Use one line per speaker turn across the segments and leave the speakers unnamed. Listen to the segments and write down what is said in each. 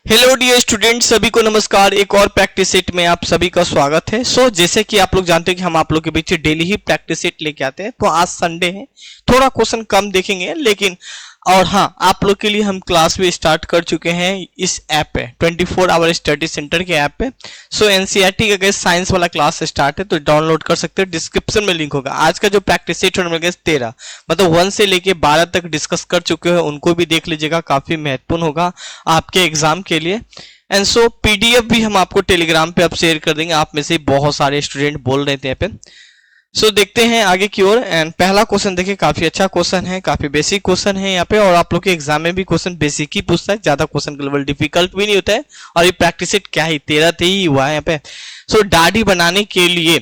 Hello dear student, सभी को नमस्कार। एक और प्रैक्टिस सेट में आप सभी का स्वागत है। जैसे कि आप लोग जानते हैं कि हम आप लोग के बीच डेली ही प्रैक्टिस सेट लेके आते हैं। तो आज संडे है, थोड़ा क्वेश्चन कम देखेंगे, लेकिन और हाँ, आप लोग के लिए हम क्लास भी स्टार्ट कर चुके हैं इस ऐप पे, 24 आवर स्टडी सेंटर के ऐप पे। एनसीईआरटी का गैस साइंस वाला क्लास स्टार्ट है, तो डाउनलोड कर सकते हैं, डिस्क्रिप्शन में लिंक होगा। आज का जो प्रैक्टिस सेट है गैस 13 मतलब 1 से लेके 12 तक डिस्कस कर चुके हैं, उनको भी देख लीजिएगा, काफी महत्वपूर्ण होगा आपके एग्जाम के लिए। एंड पीडीएफ भी हम आपको टेलीग्राम पे अब शेयर कर देंगे। आप में से बहुत सारे स्टूडेंट बोल रहे थे यहाँ पे। देखते हैं आगे की ओर। एंड पहला क्वेश्चन देखिए, काफी अच्छा क्वेश्चन है, काफी बेसिक क्वेश्चन है यहाँ पे, और आप लोग के एग्जाम में भी क्वेश्चन बेसिक ही पूछता है, ज्यादा क्वेश्चन का लेवल डिफिकल्ट भी नहीं होता है। और ये प्रैक्टिस सेट क्या ही 13 ही हुआ है यहाँ पे। दाढ़ी बनाने के लिए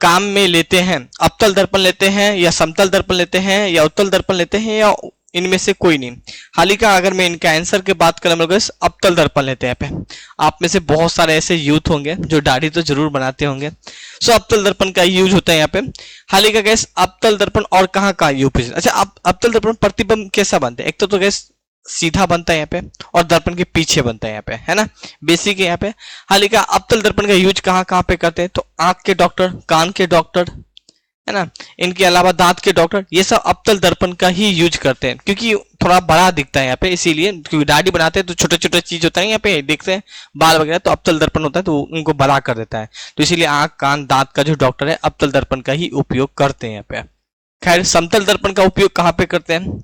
काम में लेते हैं, अवतल दर्पण लेते हैं या समतल दर्पण लेते हैं या उत्तल दर्पण लेते हैं या इनमें से कोई नहीं। हाल ही का अगर मैं इनका आंसर की बात करें तो अवतल दर्पण लेते हैं पे। आप में से बहुत सारे ऐसे यूथ होंगे जो दाढ़ी तो जरूर बनाते होंगे। अवतल दर्पण का यूज होता है यहाँ पे। हाल ही का गैस अवतल दर्पण और कहाँ का यूज। अच्छा, अवतल दर्पण प्रतिबिंब कैसा बनता है? एक तो गैस सीधा बनता है यहाँ पे, और दर्पण के पीछे बनता है यहाँ पे, है ना, बेसिक है यहाँ पे। हाल ही का अवतल दर्पण का यूज कहाँ कहाँ पे करते हैं? तो आंख के डॉक्टर, कान के डॉक्टर, है ना, इनके अलावा दांत के डॉक्टर, ये सब अवतल दर्पण का ही यूज करते हैं, क्योंकि थोड़ा बड़ा दिखता है यहाँ पे, इसीलिए। क्योंकि दाढ़ी बनाते हैं तो छोटे छोटे चीज होता है यहाँ पे, देखते हैं बाल वगैरह, तो अवतल दर्पण होता है तो उनको बड़ा कर देता है। तो इसीलिए आंख कान दांत का जो डॉक्टर है अवतल दर्पण का ही उपयोग करते हैं यहाँ पे। खैर, समतल दर्पण का उपयोग कहाँ पे करते हैं?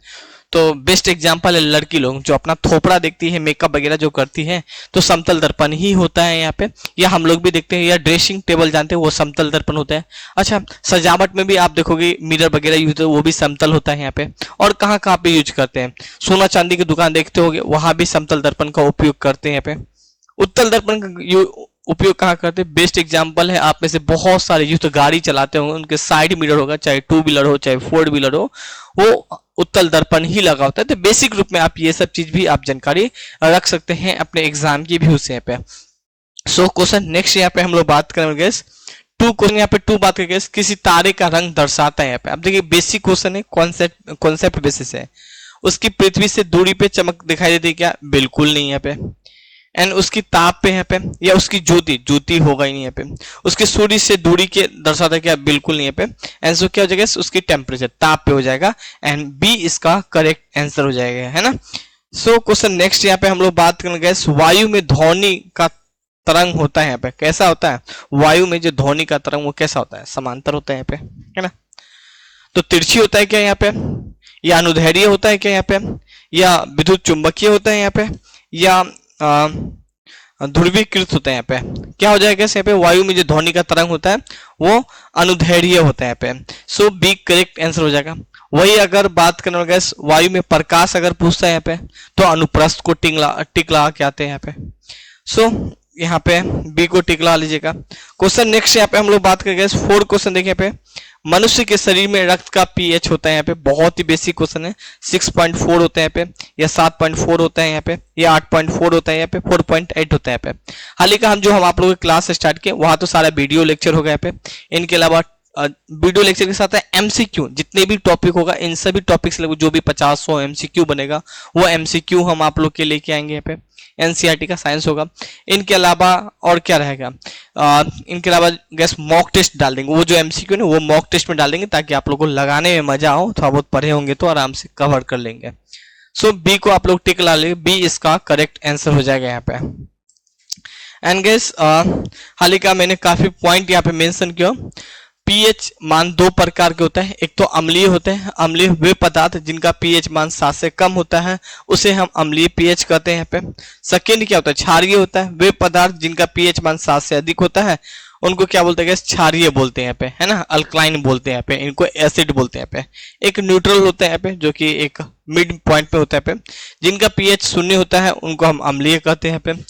तो बेस्ट एग्जांपल है लड़की लोग जो अपना थोपड़ा देखती है, मेकअप वगैरह जो करती है, तो समतल दर्पण ही होता है यहाँ पे। या हम लोग भी देखते हैं, या ड्रेसिंग टेबल जानते हैं, वो समतल दर्पण होता है। अच्छा, सजावट में भी आप देखोगे मिरर वगैरह यूज होता है, वो भी समतल होता है यहाँ पे। और कहाँ कहाँ पे यूज करते हैं? सोना चांदी की दुकान देखते होगे, वहां भी समतल दर्पण का उपयोग करते हैं यहाँ पे। उत्तल दर्पण का उपयोग कहाँ करते हैं? बेस्ट एग्जांपल है, आप में से बहुत सारे यूथ गाड़ी चलाते होंगे, उनके साइड मिरर होगा, चाहे 2 व्हीलर हो चाहे 4 व्हीलर हो, वो उत्तल दर्पण ही लगा होता है। तो बेसिक रूप में आप ये सब चीज भी आप जानकारी रख सकते हैं अपने एग्जाम की भी उससे यहाँ पे। क्वेश्चन नेक्स्ट यहाँ पे हम लोग बात करेंगे, टू क्वेश्चन यहाँ पे टू बात करेंगे, किसी तारे का रंग दर्शाता है यहाँ पे। अब देखिए, बेसिक क्वेश्चन है, कॉन्सेप्ट बेसिस है। उसकी पृथ्वी से दूरी पे चमक दिखाई देती है क्या? बिल्कुल नहीं यहाँ पे। एंड उसकी ताप पे यहाँ पे, या उसकी ज्योति होगा ही नहीं यहाँ पे। उसकी सूर्य से दूरी के दर्शाता है क्या? बिल्कुल नहीं यहाँ पे। आंसर क्या हो जाएगा? उसकी टेम्परेचर, ताप पे हो जाएगा। एंड बी इसका करेक्ट आंसर हो जाएगा, है ना। क्वेश्चन नेक्स्ट यहाँ पे हम लोग बात करेंगे, वायु में ध्वनि का तरंग होता है यहाँ पे, कैसा होता है? वायु में जो ध्वनि का तरंग वो कैसा होता है? समांतर होता है यहाँ पे, है ना। तो तिरछी होता है क्या यहाँ पे, या अनुदैर्ध्य होता है क्या यहाँ पे, या विद्युत चुंबकीय होता है यहाँ पे, या ध्रुवीकृत होता है यहाँ पे? क्या हो जाएगा यहाँ पे? वायु में जो ध्वनि का तरंग होता है वो अनुदैर्ध्य होता है यहाँ पे। बी करेक्ट आंसर हो जाएगा। वही अगर बात करना गैस, वायु में प्रकाश अगर पूछता है यहाँ पे, तो अनुप्रस्थ को टिक लगा के आते हैं यहाँ पे। यहाँ पे बी को टिक लगा लीजिएगा। क्वेश्चन नेक्स्ट यहाँ पे हम लोग बात करेंगे, 4 क्वेश्चन देखिए यहाँ पे। मनुष्य के शरीर में रक्त का पीएच होता है यहाँ पे, बहुत ही बेसिक क्वेश्चन है। 6.4 होता है यहाँ पे, या 7.4 होता है यहाँ पे, या 8.4 होता है यहाँ पे, 4.8 होता है यहाँ पे। हाल ही का हम आप लोगों की क्लास स्टार्ट किए, वहां तो सारा वीडियो लेक्चर होगा यहाँ पे। इनके अलावा वीडियो लेक्चर के साथ है एमसीक्यू, जितने भी टॉपिक होगा इन सभी टॉपिक से जो भी 50-100 एमसीक्यू बनेगा, वो एमसीक्यू हम आप लोग के लेके आएंगे यहाँ पे। एनसीईआरटी का साइंस होगा। इनके अलावा और क्या रहेगा? इनके अलावा गैस मॉक टेस्ट डाल देंगे, वो जो एमसीक्यू है वो मॉक टेस्ट में डाल देंगे, ताकि आप लोगों को लगाने में मजा हो। थोड़ा बहुत पढ़े होंगे तो आराम से कवर कर लेंगे। बी को आप लोग टिक ला लेंगे, बी इसका करेक्ट आंसर हो जाएगा यहाँ पे। एंड गैस हाल ही का मैंने काफी पॉइंट यहाँ पे मेंशन किया। पीएच मान 2 प्रकार के होता है, एक तो अम्लीय होते हैं। अम्लीय वे पदार्थ जिनका पीएच मान 7 से कम होता है, उसे हम अम्लीय पीएच कहते हैं यहाँ पे। सेकेंड क्या होता है? क्षारीय होता है। वे पदार्थ जिनका पीएच मान 7 से अधिक होता है, उनको क्या बोलते हैं? क्षारीय बोलते हैं यहाँ पे, है ना, अल्कलाइन बोलते हैं यहाँ पे, इनको एसिड बोलते हैं यहाँ पे। एक न्यूट्रल होता है यहाँ पे, जो कि एक मिड पॉइंट पे होता है यहाँ पे। जिनका पीएच 0 होता है, उनको हम अम्लीय कहते हैं यहाँ पे।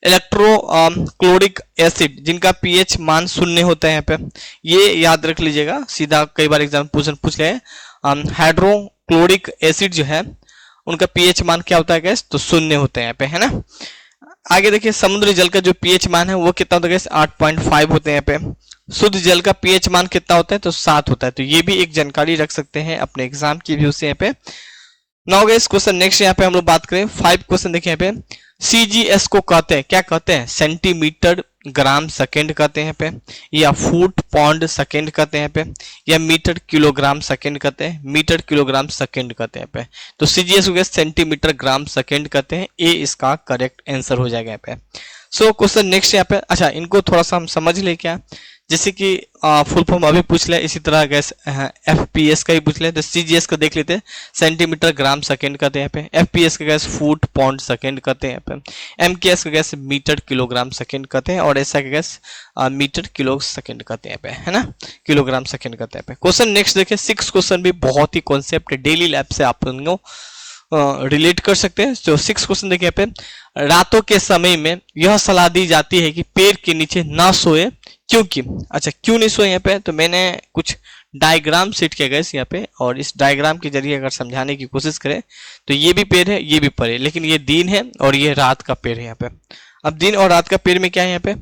इलेक्ट्रोक्लोरिक एसिड, जिनका पीएच मान 0 होता है यहाँ पे, ये याद रख लीजिएगा, सीधा कई बार एग्जाम पूछ ले। हाइड्रोक्लोरिक एसिड जो है, उनका पीएच मान क्या होता है गैस? तो 0 होता है यहाँ पे, है ना। आगे देखिए, समुद्री जल का जो पीएच मान है वो कितना होता है गैस? 8.5 होते हैं यहाँ पे। शुद्ध जल का पीएच मान कितना होता है? तो 7 होता है। तो ये भी एक जानकारी रख सकते हैं अपने एग्जाम की व्यू से यहाँ पे। नाउ गाइस, क्वेश्चन नेक्स्ट यहाँ पे हम लोग बात करें 5 क्वेश्चन देखिए यहाँ पे। CGS को कहते हैं, क्या कहते हैं, सेंटीमीटर ग्राम सेकेंड कहते हैं पे, या फुट पाउंड सेकेंड कहते हैं पे, या मीटर किलोग्राम सेकेंड कहते हैं, मीटर किलोग्राम सेकेंड कहते हैं पे। तो CGS को सेंटीमीटर ग्राम सेकेंड कहते हैं, ए इसका करेक्ट आंसर हो जाएगा यहाँ पे। सो क्वेश्चन नेक्स्ट यहाँ पे, अच्छा इनको थोड़ा सा हम समझ ले क्या, जैसे कि फुल फॉर्म अभी पूछ ले, इसी तरह गैस FPS का ही पूछ ले। तो CGS का देख लेते हैं, सेंटीमीटर ग्राम सेकेंड कहते हैं पे, FPS का गैस फुट पाउंड सेकेंड कहते हैं पे, MKS का गैस मीटर किलोग्राम सेकेंड कहते हैं, और ऐसा का गैस मीटर किलो सेकेंड कहते हैं पे, है ना, किलोग्राम सेकेंड कहते हैं पे। क्वेश्चन नेक्स्ट देखिए, 6 क्वेश्चन भी बहुत ही कॉन्सेप्ट डेली लाइफ से आप लोगों रिलेट कर सकते हैं। तो 6 क्वेश्चन देखिए पे, रातों के समय में यह सलाह दी जाती है कि पेड़ के नीचे ना सोए, क्योंकि, अच्छा क्यों नहीं सोए यहाँ पे, तो मैंने कुछ डायग्राम सेट किया गया यहाँ पे, और इस डायग्राम के जरिए अगर समझाने की कोशिश करें तो ये भी पेड़ है, ये भी पेड़ है, लेकिन ये दिन है और ये रात का पेड़ है यहाँ पे। अब दिन और रात का पेड़ में क्या है यहाँ पे,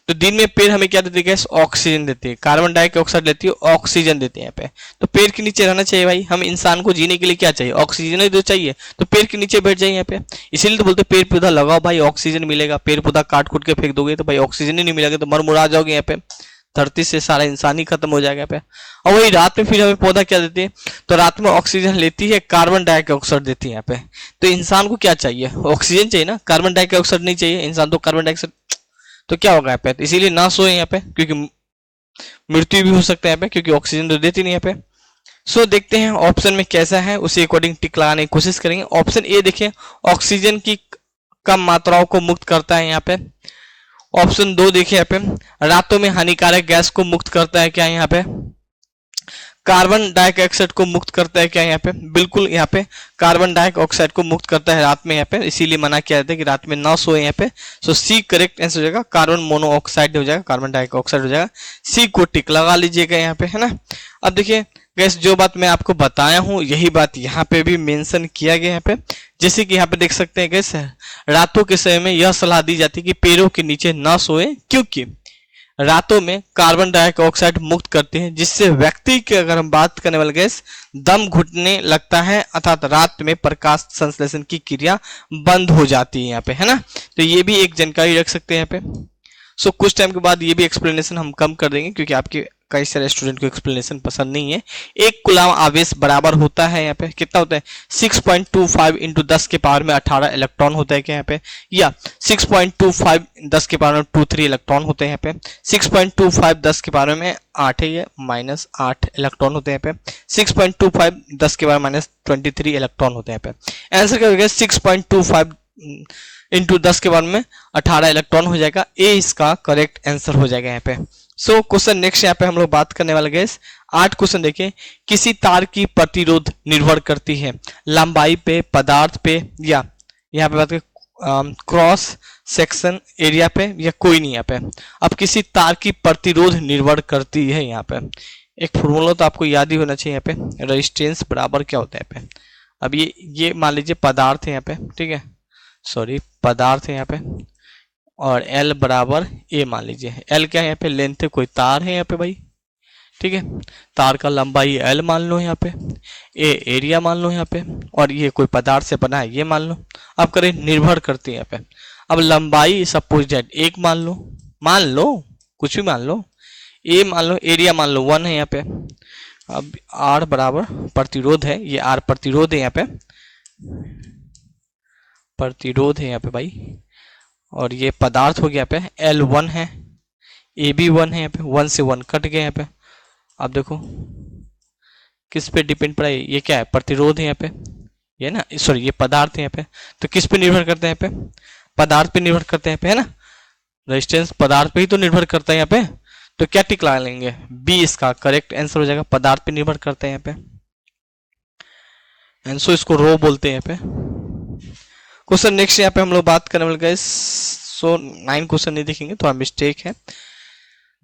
तो दिन में पेड़ हमें क्या देती है गैस, ऑक्सीजन देती है, कार्बन डाइऑक्साइड देती है, ऑक्सीजन देती है यहाँ पे। तो पेड़ के नीचे रहना चाहिए भाई, हम इंसान को जीने के लिए क्या चाहिए, ऑक्सीजन ही तो चाहिए, तो पेड़ के नीचे बैठ जाइए यहाँ पे। इसीलिए तो बोलते पेड़ पौधा लगाओ भाई, ऑक्सीजन मिलेगा। पेड़ पौधा काट कूट के फेंक दोगे तो भाई ऑक्सीजन ही नहीं मिलेगा, तो मर मुरा जाओगे यहाँ पे, धरती से सारा इंसान ही खत्म हो जाएगा यहाँ पे। और वही रात में फिर हमें पौधा क्या देती है, तो रात में ऑक्सीजन लेती है, कार्बन डाइऑक्साइड देती है यहाँ पे। तो इंसान को क्या चाहिए, ऑक्सीजन चाहिए ना, कार्बन डाइऑक्साइड नहीं चाहिए, इंसान तो कार्बन डाइऑक्साइड, तो क्या होगा यहाँ पे, तो इसीलिए ना सोए यहाँ पे, क्योंकि मृत्यु भी हो सकता है यहाँ पे, क्योंकि ऑक्सीजन तो देती नहीं यहाँ पे। सो देखते हैं ऑप्शन में कैसा है, उसी अकॉर्डिंग टिक लगाने की कोशिश करेंगे। ऑप्शन ए देखिए, ऑक्सीजन की कम मात्राओं को मुक्त करता है यहाँ पे। ऑप्शन 2 देखिए यहाँ पे, रातों में हानिकारक गैस को मुक्त करता है क्या यहाँ पे, कार्बन डाइऑक्साइड को मुक्त करता है क्या यहाँ पे, बिल्कुल यहाँ पे कार्बन डाइऑक्साइड को मुक्त करता है रात में यहाँ पे, इसीलिए मना किया जाता है कि रात में ना सोए यहाँ पे। सो सी करेक्ट आंसर हो जाएगा, कार्बन मोनोऑक्साइड हो जाएगा, कार्बन डाइऑक्साइड हो जाएगा, सी को टिक लगा लीजिएगा यहाँ पे, है ना। अब देखिए गैस, जो बात मैं आपको बताया हूं यही बात यहाँ पे भी मेंशन किया गया यहाँ पे। जैसे कि यहाँ पे देख सकते हैं गैस, रातों के समय में यह सलाह दी जाती है कि पेड़ों के नीचे ना सोए, क्योंकि रातों में कार्बन डाइऑक्साइड मुक्त करते हैं, जिससे व्यक्ति की अगर हम बात करने वाले गैस, दम घुटने लगता है, अर्थात रात में प्रकाश संश्लेषण की क्रिया बंद हो जाती है यहाँ पे, है ना। तो ये भी एक जानकारी रख सकते हैं यहाँ पे। सो कुछ टाइम के बाद ये भी एक्सप्लेनेशन हम कम कर देंगे, क्योंकि आपके कई सारे स्टूडेंट को एक्सप्लेनेशन पसंद नहीं है। एक कूलाम आवेश बराबर होता है यहाँ पे, कितना होता है, 6.25 इंटू 10 के पावर में 18 इलेक्ट्रॉन होता है क्या यहाँ पे, या 6.25 10 के पावर में 23 इलेक्ट्रॉन होते हैं यहाँ पे, 6.25 10 के पावर में 8 है, ये -8 इलेक्ट्रॉन होते हैं यहाँ पे, 6.25 10 के पावर -23 इलेक्ट्रॉन होते हैं यहाँ पे। आंसर क्या हो गया, 6.25 इंटू 10 के बाद में 18 इलेक्ट्रॉन हो जाएगा, ए इसका करेक्ट आंसर हो जाएगा यहाँ पे। सो क्वेश्चन नेक्स्ट यहाँ पे हम लोग बात करने वाले गैस, 8 क्वेश्चन देखिए, किसी तार की प्रतिरोध निर्भर करती है लंबाई पे, पदार्थ पे, या यहाँ पे बात करें क्रॉस सेक्शन एरिया पे, या कोई नहीं यहाँ पे। अब किसी तार की प्रतिरोध निर्भर करती है, यहाँ पे एक फॉर्मूला तो आपको याद ही होना चाहिए यहाँ पे, रेजिस्टेंस बराबर क्या होता है यहाँ पे। अब ये मान लीजिए पदार्थ है यहाँ पे, ठीक है, सॉरी पदार्थ है यहाँ पे, और L बराबर A मान लीजिए। L क्या है यहाँ पे, लेंथ है, कोई तार है यहाँ पे भाई, ठीक है, तार का लंबाई L मान लो यहाँ पे, A एरिया मान लो यहाँ पे, और ये कोई पदार्थ से बना है ये मान लो। अब करें निर्भर करती है यहाँ पे, अब लंबाई सपोज डेट 1 मान लो कुछ भी मान लो, A मान लो, एरिया मान लो 1 है यहाँ पे। अब R बराबर प्रतिरोध है, ये R प्रतिरोध है यहाँ पे, प्रतिरोध है यहाँ पे भाई, और ये पदार्थ हो गया यहाँ पे, L1 है, A भी 1 है यहाँ पे, 1 से 1 कट गया यहाँ पे। अब देखो किस पे डिपेंड पड़ा है, ये क्या है, प्रतिरोध है यहाँ पे, ये ना, सॉरी ये पदार्थ है यहाँ पे, तो किस पे निर्भर करते हैं यहाँ पे, पदार्थ पे निर्भर करते हैं यहाँ पे, है ना, रेजिस्टेंस पदार्थ पे ही तो निर्भर करता है यहाँ पे। तो क्या टिक लगा लेंगे, बी इसका करेक्ट आंसर हो जाएगा, पदार्थ पे निर्भर करते हैं यहाँ पे, एंड सो इसको रो बोलते हैं यहाँ पे। क्वेश्चन नेक्स्ट यहाँ पे हम लोग बात करने वाले गए, सो 9 क्वेश्चन नहीं देखेंगे, थोड़ा मिस्टेक है।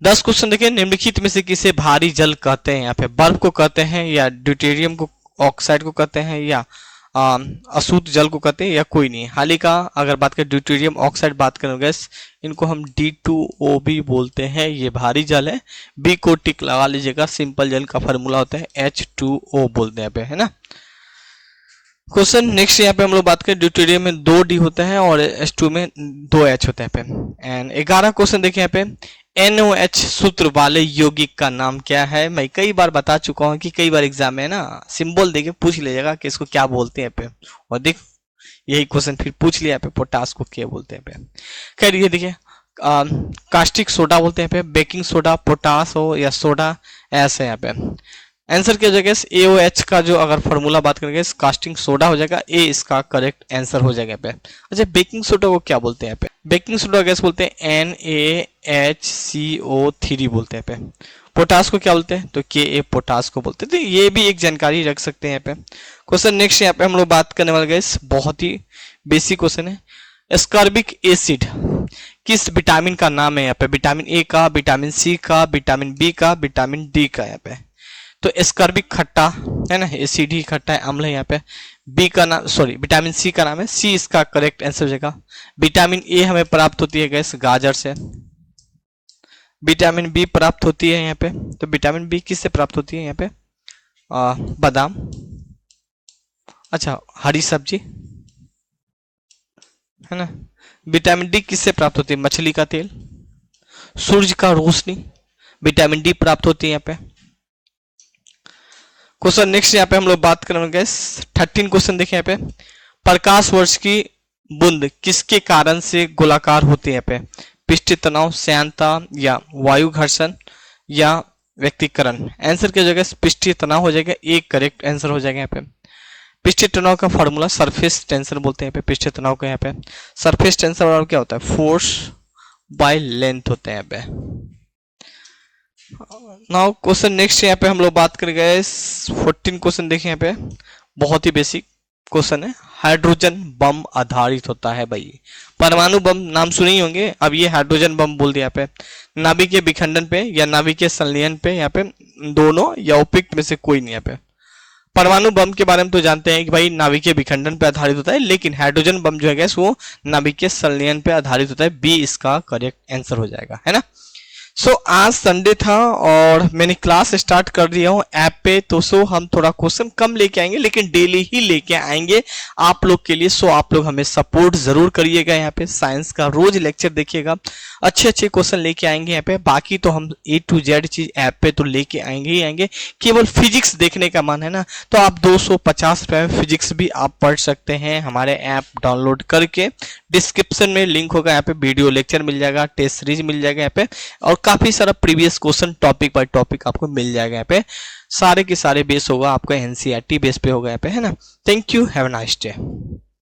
10 क्वेश्चन देखिए, निम्नलिखित में से किसे भारी जल कहते हैं, यहाँ पे बर्फ को कहते हैं, या ड्यूटेरियम को ऑक्साइड को कहते हैं, या अशुद्ध जल को कहते हैं, या कोई नहीं। हाल ही का अगर बात करें ड्यूटेरियम ऑक्साइड बात करें गैस, इनको हम D2O भी बोलते हैं, ये भारी जल है, बी को टिक लगा लीजिएगा, सिंपल जल का फार्मूला होता है H2O बोलते हैं पे, है ना। क्वेश्चन नेक्स्ट यहाँ पे हम लोग बात करें, ड्यूटेरियम में 2 डी होता है और H2 में 2 H होता है पे। एंड 11 क्वेश्चन देखें यहाँ पे, NOH सूत्र वाले यौगिक का नाम क्या है। मैं कई बार बता चुका हूँ कि कई बार एग्जाम में ना सिंबल देके पूछ लीजिएगा कि इसको क्या बोलते हैं पे, और देख यही क्वेश्चन फिर पूछ लिया पे, पोटास को क्या बोलते हैं पे। खैर ये देखिए, कास्टिक सोडा बोलते हैं पे, बेकिंग सोडा, पोटास हो या सोडा, ऐसे यहाँ पे आंसर क्या हो जाएगा। AOH का जो अगर फॉर्मूला बात करेंगे कास्टिंग सोडा हो जाएगा, ए इसका करेक्ट आंसर हो जाएगा पे। अच्छा बेकिंग सोडा को क्या बोलते हैं पे, बेकिंग सोडा गैस बोलते हैं NaHCO3 बोलते हैं पे। पोटास को क्या बोलते हैं, तो Ka पोटास को बोलते हैं। तो ये भी एक जानकारी रख सकते हैं यहाँ पे। क्वेश्चन नेक्स्ट यहाँ पे हम लोग बात करने वाले गैस, बहुत ही बेसिक क्वेश्चन है। एस्कॉर्बिक एसिड किस विटामिन का नाम है यहाँ पे, विटामिन ए का, विटामिन सी का, विटामिन बी का, विटामिन डी का। यहाँ पे तो एस्कॉर्बिक खट्टा है ना, एसिड ही खट्टा है, अम्ल है यहाँ पे। बी का नाम, सॉरी विटामिन सी का नाम है, सी इसका करेक्ट आंसर हो जाएगा। विटामिन ए हमें प्राप्त होती है गैस गाजर से। विटामिन बी प्राप्त होती है यहाँ पे, तो विटामिन बी किससे प्राप्त होती है यहाँ पे, बादाम, अच्छा हरी सब्जी है ना। विटामिन डी किससे प्राप्त होती है, मछली का तेल, सूरज का रोशनी, विटामिन डी प्राप्त होती है यहाँ पे। क्वेश्चन नेक्स्ट यहाँ पे हम लोग बात करेंगे 13 क्वेश्चन देखें यहाँ पे, प्रकाश वर्ष की बूंद किसके कारण से गोलाकार होती है यहाँ पे, पृष्ठीय तनाव, श्यानता या वायु घर्षण या व्यक्तिकरण। आंसर क्या हो जाएगा, पृष्ठीय तनाव हो जाएगा, एक करेक्ट आंसर हो जाएगा यहाँ पे। पृष्ठीय तनाव का फॉर्मूला सरफेस टेंशन बोलते हैं यहाँ पे, पृष्ठीय तनाव का यहाँ पे सरफेस टेंशन और क्या होता है, फोर्स बाय लेंथ होते हैं यहाँ पे। नाउ क्वेश्चन नेक्स्ट यहाँ पे हम लोग बात करेंगे 14 क्वेश्चन देखें यहाँ पे, बहुत ही बेसिक क्वेश्चन है। हाइड्रोजन बम आधारित होता है भाई, परमाणु बम नाम सुने ही होंगे, अब ये हाइड्रोजन बम बोल दिया पे। नाभिकीय विखंडन पे या नाभिकीय संलयन पे, यहाँ पे दोनों या उपयुक्त में से कोई नहीं। यहाँ पे परमाणु बम के बारे में तो जानते हैं कि भाई नाभिकीय विखंडन पे आधारित होता है, लेकिन हाइड्रोजन बम जो है गैस वो नाभिकीय संलयन पे आधारित होता है, बी इसका करेक्ट आंसर हो जाएगा, है ना। सो आज संडे था और मैंने क्लास स्टार्ट कर दिया हूँ ऐप पे, तो हम थोड़ा क्वेश्चन कम लेके आएंगे लेकिन डेली ही लेके आएंगे आप लोग के लिए। सो आप लोग हमें सपोर्ट जरूर करिएगा। यहाँ पे साइंस का रोज लेक्चर देखिएगा, अच्छे अच्छे क्वेश्चन लेके आएंगे यहाँ पे। बाकी तो हम A to Z चीज ऐप पे तो लेके आएंगे ही आएंगे। केवल फिजिक्स देखने का मन है ना, तो आप 250 रुपए में फिजिक्स भी आप पढ़ सकते हैं हमारे ऐप डाउनलोड करके। डिस्क्रिप्शन में लिंक होगा, यहाँ पे वीडियो लेक्चर मिल जाएगा, टेस्ट सीरीज मिल जाएगा यहाँ पे, और काफी सारा previous question topic by topic आपको मिल जाएगा यहाँ पे। सारे के सारे बेस होगा आपका NCERT बेस पे होगा यहाँ पे, है ना। Thank you, have a nice day.